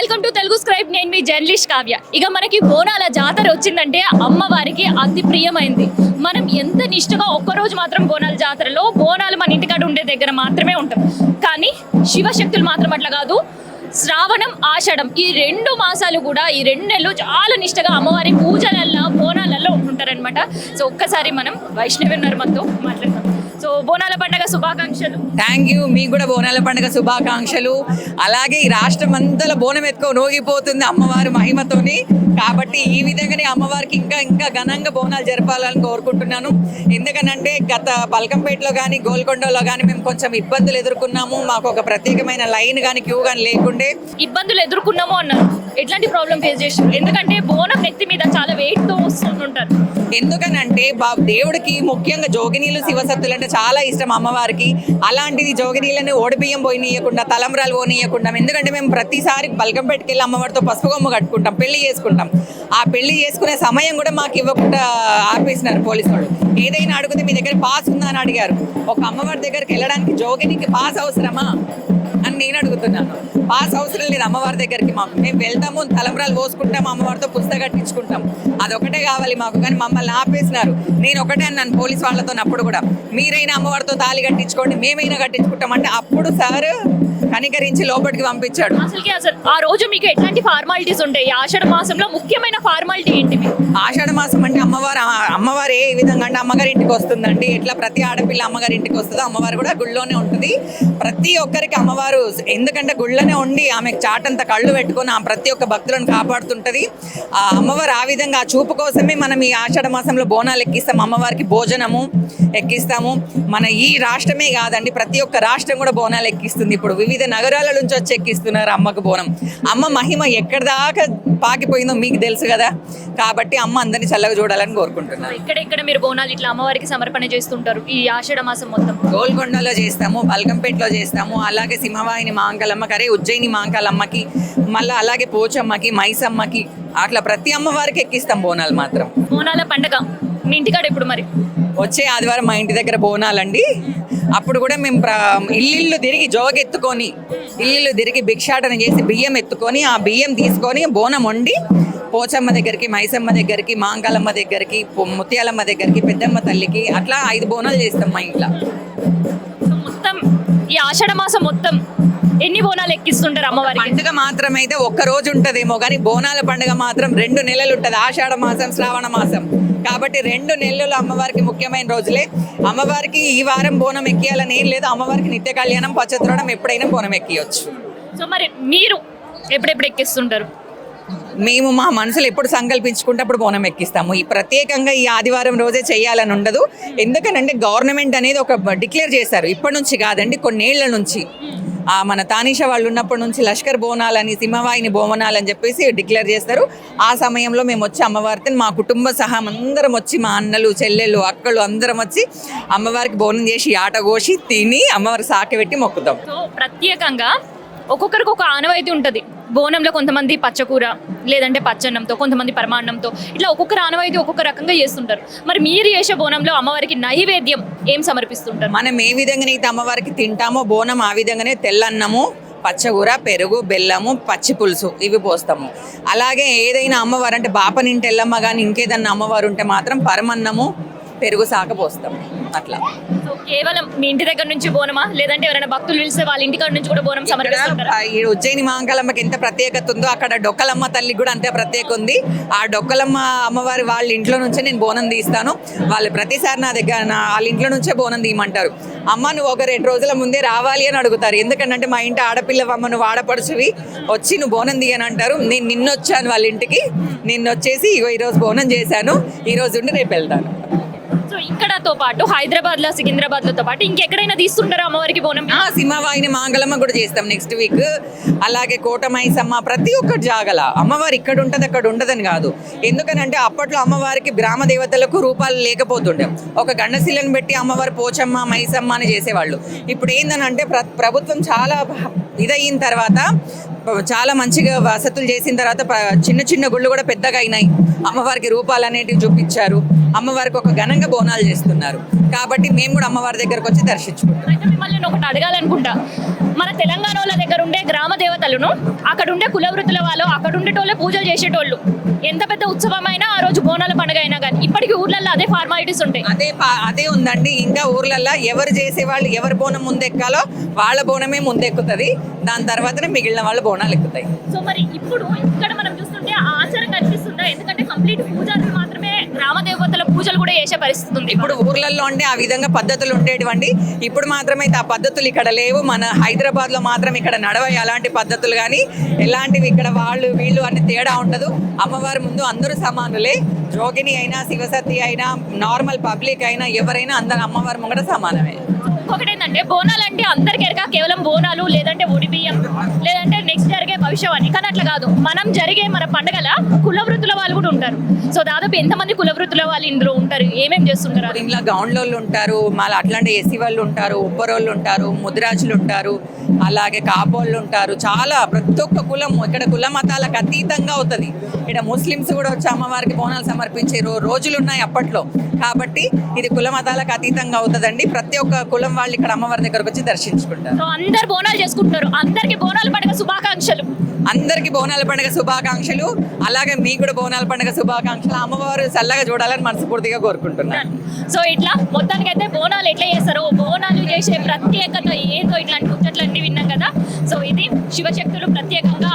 Welcome to Telugu scribe. నేను మీ journalist Kavya. ఇక మనకి బోనాల జాతర వచ్చిందంటే అమ్మవారికి అతి ప్రియమైంది. మనం ఎంత నిష్ఠగా ఒక్కరోజు మాత్రం బోనాల జాతరలో బోనాలు మన ఇంటికాడ ఉండే దగ్గర మాత్రమే ఉంటాం. కానీ శివశక్తులు మాత్రం అట్లా కాదు. శ్రావణం, ఆషాఢం ఈ 2 మాసాలు కూడా, ఈ 2 నెలలు చాలా నిష్ఠగా అమ్మవారి పూజలల్లో బోనాలలో ఉంటుంటారనమాట. సో ఒక్కసారి మనం వైష్ణవి ఉన్నారు మనతో మాట్లాడతాం. సో బోనాల పండుగ శుభాకాంక్షలు. Thank you. మీకు కూడా బోనాల పండుగ శుభాకాంక్షలు. అలాగే ఈ రాష్ట్రం అంతా బోనం ఎత్తుకో నోగిపోతుంది అమ్మవారి మహిమతోని. కాబట్టి ఈ విధంగానే అమ్మవారికి ఇంకా ఇంకా ఘనంగా బోనాలు జరపాలని కోరుకుంటున్నాను. ఎందుకనంటే గత బల్కంపేటలో కానీ గోల్కొండలో కానీ మేము కొంచెం ఇబ్బందులు ఎదుర్కొన్నాము. మాకు ఒక ప్రత్యేకమైన లైన్ కానీ క్యూ కానీ లేకుండే ఇబ్బందులు ఎదుర్కొన్నాము అన్నారు. ఎట్లాంటి ప్రాబ్లం ఫేస్ చేసారు? ఎందుకంటే బోనం నెత్తి మీద చాలా వెయిట్తో వస్తుంటారు. ఎందుకనంటే దేవుడికి ముఖ్యంగా జోగినీలు శివసత్తులు అంటే చాలా ఇష్టం అమ్మవారికి. అలాంటిది జోగినీళ్ళని ఓడిబియ్యం పోయినీయకుండా, తలంబ్రాలు పోనీయకుండా, ఎందుకంటే మేము ప్రతిసారి బల్కంపేటకి వెళ్ళి అమ్మవారితో పసుపు కొమ్ము కట్టుకుంటాం, పెళ్లి చేసుకుంటాం. ఆ పెళ్లి చేసుకునే సమయం కూడా మాకు ఇవ్వకుండా ఆపేసినారు పోలీసు వాళ్ళు. ఏదైనా అడిగితే మీ దగ్గర పాస్ ఉందా అని అడిగారు. ఒక అమ్మవారి దగ్గరికి వెళ్ళడానికి జోగినికి పాస్ అవసరమా అని నేను అడుగుతున్నాను. పాస్ అవసరం లేదు అమ్మవారి దగ్గరికి. మేము వెళ్తాము, తలంబ్రాలు పోసుకుంటాము, అమ్మవారితో పుస్తకం కట్టించుకుంటాం, అదొకటే కావాలి మాకు. కానీ మమ్మల్ని ఆపేసినారు. నేను ఒకటే అన్నాను పోలీస్ వాళ్ళతో అప్పుడు కూడా, మీరైనా అమ్మవారితో తాళి కట్టించుకోండి, మేమైనా కట్టించుకుంటామంటే అప్పుడు సార్ కనికరించి లోపలికి పంపించాడు. అసలు ఆ రోజు మీకు ఎట్లాంటి ఫార్మాలిటీస్ ఉంటాయి? ఆషాఢ మాసంలో ముఖ్యమైన ఫార్మాలిటీ ఏంటి? ఆషాఢ మాసం అంటే అమ్మవారు ఏ విధంగా అంటే అమ్మగారి ఇంటికి వస్తుందండి. ఎట్లా ప్రతి ఆడపిల్ల అమ్మగారి ఇంటికి వస్తుందో అమ్మవారు కూడా గుళ్ళోనే ఉంటుంది. ప్రతి ఒక్కరికి అమ్మవారు ఎందుకంటే గుళ్ళోనే ఉండి ఆమెకు చాటంత కళ్ళు పెట్టుకొని ఆ ప్రతి ఒక్క భక్తులను కాపాడుతుంటది. ఆ అమ్మవారు ఆ విధంగా ఆ చూపు కోసమే మనం ఈ ఆషాఢ మాసంలో బోనాలు ఎక్కిస్తాం, అమ్మవారికి భోజనము ఎక్కిస్తాము. మన ఈ రాష్ట్రమే కాదండి, ప్రతి ఒక్క రాష్ట్రం కూడా బోనాలు ఎక్కిస్తుంది. ఇప్పుడు వివిధ నగరాల నుంచి వచ్చి ఎక్కిస్తున్నారు అమ్మకు బోనం. అమ్మ మహిమ ఎక్కడి దాకా పాకిపోయిందో మీకు తెలుసు కదా. కాబట్టి అమ్మ అందరినీ చల్లగా చూడాలని కోరుకుంటున్నాను. ఇక్కడ మీరు బోనాలు ఇట్లా అమ్మవారికి సమర్పణ చేస్తుంటారు ఈ ఆషాఢ మాసం మొత్తం? గోల్కొండలో చేస్తాము, బల్కంపేటలో చేస్తాము, అలాగే సింహవాహిని మాంకాలమ్మకి, ఉజ్జయిని మాంకాలమ్మకి, మళ్ళీ అలాగే పోచమ్మకి, మైసమ్మకి, అట్లా ప్రతి అమ్మవారికి ఎక్కిస్తాం బోనాలు మాత్రం. బోనాల పండగ మీ ఇంటికాడ ఇప్పుడు మరి వచ్చే ఆదివారం మా ఇంటి దగ్గర బోనాలండి. అప్పుడు కూడా మేము ఇల్లు తిరిగి జోగెత్తుకొని, ఇల్లు తిరిగి భిక్షాటన చేసి బియ్యం ఎత్తుకొని, ఆ బియ్యం తీసుకొని బోనం వండి పోచమ్మ దగ్గరికి, మైసమ్మ దగ్గరికి, మాంకాలమ్మ దగ్గరికి, ముత్యాలమ్మ దగ్గరికి, పెద్దమ్మ తల్లికి, అట్లా 5 బోనాలు చేస్తాం మా ఇంట్లో. మొత్తం ఈ ఆషాఢ మాసం మొత్తం ఎన్ని బోనాలు ఎక్కిస్తుంటారు అమ్మవారికి? పండుగ మాత్రం అయితే ఒక్క రోజు ఉంటదేమో కానీ బోనాల పండుగ మాత్రం 2 నెలలు ఉంటుంది. ఆషాఢ మాసం, శ్రావణ మాసం. కాబట్టి 2 నెలలు అమ్మవారికి ముఖ్యమైన రోజులే. అమ్మవారికి ఈ వారం బోనం ఎక్కియాలని ఏం లేదు. అమ్మవారికి నిత్య కళ్యాణం, పచ్చత్రోడం ఎప్పుడైనా బోనం ఎక్కియొచ్చు. సో మరి మీరు ఎప్పుడెప్పుడు ఎక్కిస్తుంటారు? మేము మా మనసులో ఎప్పుడు సంకల్పించుకుంటే అప్పుడు బోనం ఎక్కిస్తాము. ఈ ప్రత్యేకంగా ఈ ఆదివారం రోజే చేయాలని ఉండదు. ఎందుకనంటే గవర్నమెంట్ అనేది ఒక డిక్లేర్ చేశారు. ఇప్పటి నుంచి కాదండి, కొన్నేళ్ల నుంచి. మన తానీషా వాళ్ళు ఉన్నప్పటి నుంచి లష్కర్ బోనాలని, సింహవాహిని బోనాలని చెప్పేసి డిక్లేర్ చేస్తారు. ఆ సమయంలో మేము వచ్చి అమ్మవారితో మా కుటుంబ సహా అందరం వచ్చి, మా అన్నలు, చెల్లెళ్ళు, అక్కలు అందరం వచ్చి అమ్మవారికి బోనం చేసి ఆట కోసి తిని అమ్మవారి సాకెపెట్టి మొక్కుతాం. సో ప్రత్యేకంగా ఒక్కొక్కరికి ఒక ఆనవాయితీ ఉంటుంది. బోనంలో కొంతమంది పచ్చకూర, లేదంటే పచ్చన్నంతో, కొంతమంది పరమాన్నంతో, ఇట్లా ఒక్కొక్కరు ఆనవాయితీ ఒక్కొక్క రకంగా చేస్తుంటారు. మరి మీరు చేసే బోనంలో అమ్మవారికి నైవేద్యం ఏం సమర్పిస్తుంటారు? మనం ఏ విధంగానైతే అమ్మవారికి తింటామో బోనం ఆ విధంగానే తెల్లన్నము, పచ్చకూర, పెరుగు, బెల్లము, పచ్చి పులుసు ఇవి పోస్తాము. అలాగే ఏదైనా అమ్మవారు అంటే బాపనింటి ఎల్లమ్మ కానీ ఇంకేదన్నా అమ్మవారు ఉంటే మాత్రం పరమన్నము, పెరుగు సాక పోస్తాము. అట్లా. సో కేవలం మీ ఇంటి దగ్గర నుంచి బోనమా, లేదంటే ఎవరైనా భక్తులు పిలిస్తే వాళ్ళ ఇంటికాడ నుంచి కూడా బోనం సమర్పిస్తుంటారా? ఈ ఉజ్జయిని మాంకాలమ్మకి ఎంత ప్రత్యేకత ఉందో అక్కడ డొక్కలమ్మ తల్లికి కూడా అంతే ప్రత్యేకత ఉంది. ఆ డొక్కలమ్మ అమ్మవారి వాళ్ళ ఇంట్లో నుంచే నేను బోనం తీస్తాను. వాళ్ళు ప్రతిసారి నా దగ్గర వాళ్ళ ఇంట్లో నుంచే బోనం తీయమంటారు. అమ్మ నువ్వు ఒక 2 రోజుల ముందే రావాలి అని అడుగుతారు. ఎందుకంటే మా ఇంటి ఆడపిల్లవమ్మ, నువ్వు ఆడపడుచువి, వచ్చి నువ్వు బోనం తీయని అంటారు. నేను నిన్నొచ్చాను వాళ్ళ ఇంటికి, నిన్నొచ్చేసి ఈరోజు బోనం చేశాను, ఈరోజు ఉండి రేపు వెళ్తాను. సో ఇక్కడతో పాటు హైదరాబాద్లో, సికింద్రాబాద్లతో పాటు ఇంకెక్కడైనా తీస్తుంటారా అమ్మవారికి బోనం? సింహవాహిని మాంగళమ్మ కూడా చేస్తాం నెక్స్ట్ వీక్. అలాగే కోట మైసమ్మ, ప్రతి ఒక్కటి జాగల అమ్మవారు ఇక్కడ ఉంటుంది అక్కడ ఉండదని కాదు. ఎందుకనంటే అప్పట్లో అమ్మవారికి గ్రామ దేవతలకు రూపాలు లేకపోతుండే. ఒక గండశిలను పెట్టి అమ్మవారు పోచమ్మ, మైసమ్మ అని చేసేవాళ్ళు. ఇప్పుడు ఏందనంటే ప్రభుత్వం చాలా ఇదయిన తర్వాత చాలా మంచిగా వసతులు చేసిన తర్వాత చిన్న చిన్న గుళ్ళు కూడా పెద్దగా అయినాయి. అమ్మవారికి రూపాలు అనేటివి చూపించారు. అమ్మవారికి ఒక ఘనంగా బోనాలు చేస్తున్నారు. కాబట్టి మేము కూడా అమ్మవారి దగ్గరకు వచ్చి దర్శించుకుంటాం. అయితే మిమ్మల్ని నేను ఒకటి అడగాలనుకుంటా. మన తెలంగాణ వాళ్ళ దగ్గర ఉండే గ్రామ దేవతలను, అక్కడ ఉండే కుల వృత్తుల వాళ్ళు, అక్కడ ఉండేటోళ్ళే పూజలు చేసేటోళ్ళు. ఎంత పెద్ద ఉత్సవమైనా ఆ రోజు బోనాల పండుగ అయినా కానీ ఇప్పటికీ ఊర్లలో అదే ఫార్మాలిటీస్ ఉంటాయి. అదే ఉందండి. ఇంకా ఊర్లల్లో ఎవరు చేసేవాళ్ళు ఎవరి బోనం ముందెక్కాలో వాళ్ళ బోనమే ముందెక్కుతుంది. దాని తర్వాతనే మిగిలిన వాళ్ళ బోనాలు ఎక్కుతాయి. సో మరి ఇప్పుడు ఇక్కడ మనం చూస్తుంటే ఆ ఆచారం కనిపిస్తుందా? ఎందుకంటే కంప్లీట్ పూజారులు మాత్రమే గ్రామ దేవతల పూజలు కూడా చేసే పరిస్థితి ఉంది. ఇప్పుడు ఊర్లలో అంటే ఆ విధంగా పద్ధతులు ఉండేటివండి. ఇప్పుడు మాత్రమైతే ఆ పద్ధతులు ఇక్కడ లేవు. మన హైదరాబాద్లో మాత్రం ఇక్కడ నడవాయి అలాంటి పద్ధతులు. కానీ ఎలాంటివి ఇక్కడ వాళ్ళు వీళ్ళు అనే తేడా ఉండదు. అమ్మవారి ముందు అందరూ సమానులే. జోగిని అయినా, శివసతి అయినా, నార్మల్ పబ్లిక్ అయినా, ఎవరైనా అందరు అమ్మవారి ముంగట సమానమే. ఇంకొకటి ఏంటంటే బోనాలు అంటే అందరికి ఎరక కేవలం బోనాలు, లేదంటే ఒడి బియ్యం, లేదంటే నెక్స్ట్ జరిగే భవిష్యవాణి. కానీ అట్లా కాదు. మనం జరిగే మన పండుగల కుల వృత్తుల వాళ్ళు కూడా ఉంటారు. సో దాదాపు ఎంతమంది కుల వృత్తుల వాళ్ళు ఇందులో ఉంటారు? ఏమేమి చేస్తుంటారు? ఇంట్లో గౌండ్లోళ్ళు ఉంటారు, మళ్ళీ అట్లాంటి ఎస్సీ వాళ్ళు ఉంటారు, ఉప్పరోళ్ళు ఉంటారు, ముదిరాజులు ఉంటారు, అలాగే కాపోళ్ళు ఉంటారు. చాలా ప్రతి ఒక్క కులం ఇక్కడ కుల మతాలకు అతీతంగా అవుతుంది. ఇక్కడ ముస్లిమ్స్ కూడా వచ్చి అమ్మవారికి బోనాలు సమర్పించే రోజులు ఉన్నాయి అప్పట్లో. కాబట్టి ఇది కుల మతాలకు అతీతంగా అవుతుందండి. ప్రతి ఒక్క కులం వాళ్ళు ఇక్కడ అమ్మవారి దగ్గరకు వచ్చి దర్శించుకుంటారు. సో అందరు బోనాలు చేసుకుంటారు. అందరికి బోనాల పండుగ శుభాకాంక్షలు. అందరికీ బోనాల పండుగ శుభాకాంక్షలు. అలాగే మీకు కూడా బోనాల పండుగ శుభాకాంక్షలు. అమ్మవారు చల్లగా చూడాలని మనస్ఫూర్తిగా కోరుకుంటున్నాను. సో ఇట్లా మొత్తానికైతే బోనాలు ఎట్లా చేస్తారో, బోనాలు చేసే ప్రత్యేకత ఏంటో ఇట్లాంటి ముచ్చట్లన్నీ విన్నాం కదా. సో ఇది శివశక్తులు ప్రత్యేకంగా